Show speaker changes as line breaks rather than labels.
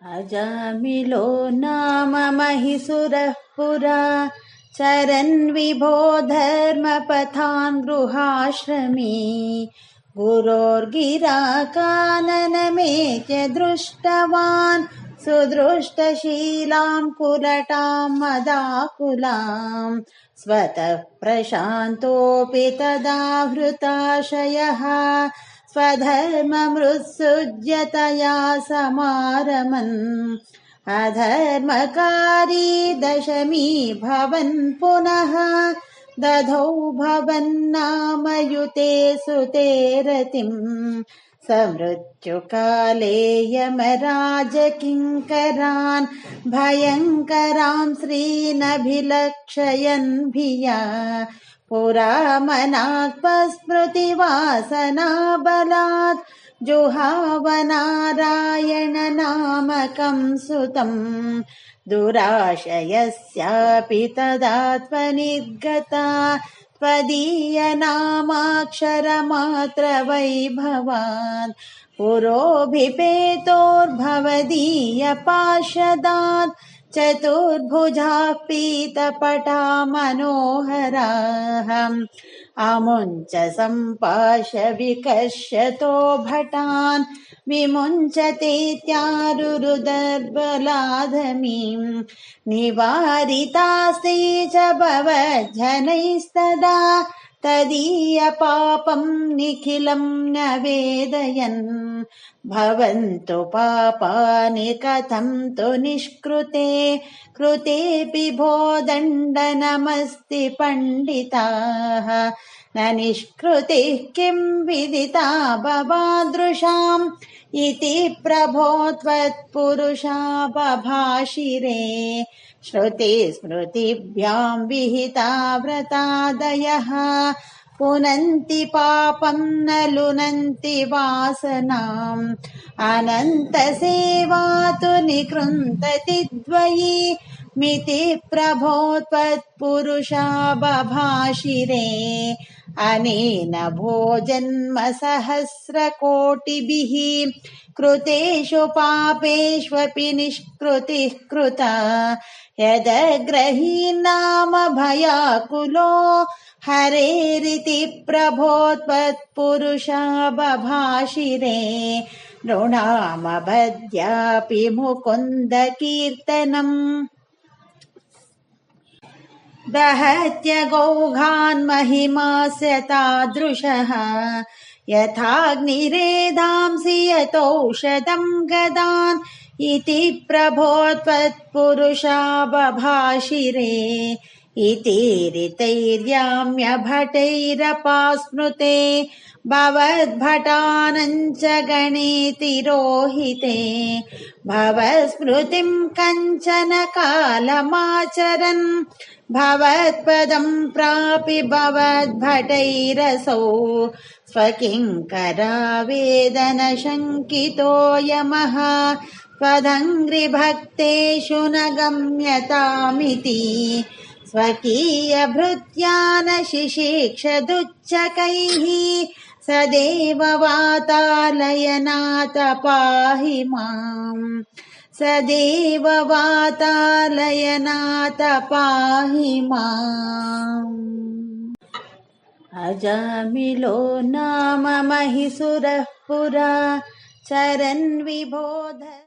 अजामिलो नाम महिसुरः पुरा चरन् विभो धर्मपथान् गृहाश्रमी गुरोर्गिरा काननमेत्य दृष्टवान् सुदृष्टशीलां कुलटां मदाकुलां स्वतः प्रशान्तोऽपि तदा हृताशयः स्वधर्ममृत्सृज्यतया समारमन् अधर्मकारी दशमी भवन् पुनः दधौ भवन्नामयुते सुते रतिम् समृत्युकाले यमराजकिङ्करान् भयङ्करां श्रीनभिलक्षयन् भिया पुरा मनाक्पस्मृतिवासनाबलात् जुहावनारायणनामकं सुतं दुराशयस्यापि तदा त्वनिर्गता त्वदीयनामाक्षरमात्रवैभवान् पुरोऽभिपेतोर्भवदीयपार्षदात् चतुर्भुजाः पीतपटा मनोहराः अमुञ्च सम्पाश्य विकर्षतो भटान् विमुञ्चतेत्यारुरुदर्बलाधमीं निवारितास्ते च भवज्जनैस्तदा तदीयपापं निखिलं न वेदयन् भवन्तु पापानि कथं तु निष्कृते कृतेऽपि भो दण्डनमस्ति पण्डिताः न निष्कृतिः किं विदिता भवादृशाम् इति प्रभो त्वत्पुरुषा बभाषिरे श्रुतिस्मृतिभ्यां विहिता व्रतादयः पुनन्ति पापं न लुनन्ति वासनाम् अनन्तसेवा तु निकृन्तति द्वयी मिति प्रभो त्वत्पुरुषा बभाषिरे अनेन भोजन्म सहस्रकोटिभिः कृतेषु पापेष्वपि निष्कृतिः कृता यदग्रहीन्नाम भयाकुलो हरेरिति प्रभो त्वत्पुरुषा बभाषिरे नृणामबध्यापि मुकुन्द कीर्तनम् दहत्य गौघान् महिमास्य तादृशः यथाग्निरेधांसि यतौषधं गदान् इति प्रभो त्वत्पुरुषा बभाषिरे इति ऋतैर्याम्यभटैरपास्मृते भवद्भटानञ्च गणे तिरोहिते भवस्मृतिं कञ्चन कालमाचरन् भवत्पदं प्रापि भवद्भटैरसौ स्वकिङ्करावेदनशङ्कितो यमः त्वदङ्घ्रिभक्तेषु न गम्यतामिति स्वकीयभृत्या न शिशिक्षदुच्चकैः सदेव वातालयनाथ पाहि माम् सदेव वातालयनाथ पाहि माम्। अजामिलो नाम महिसुरः पुरा चरन् विबोध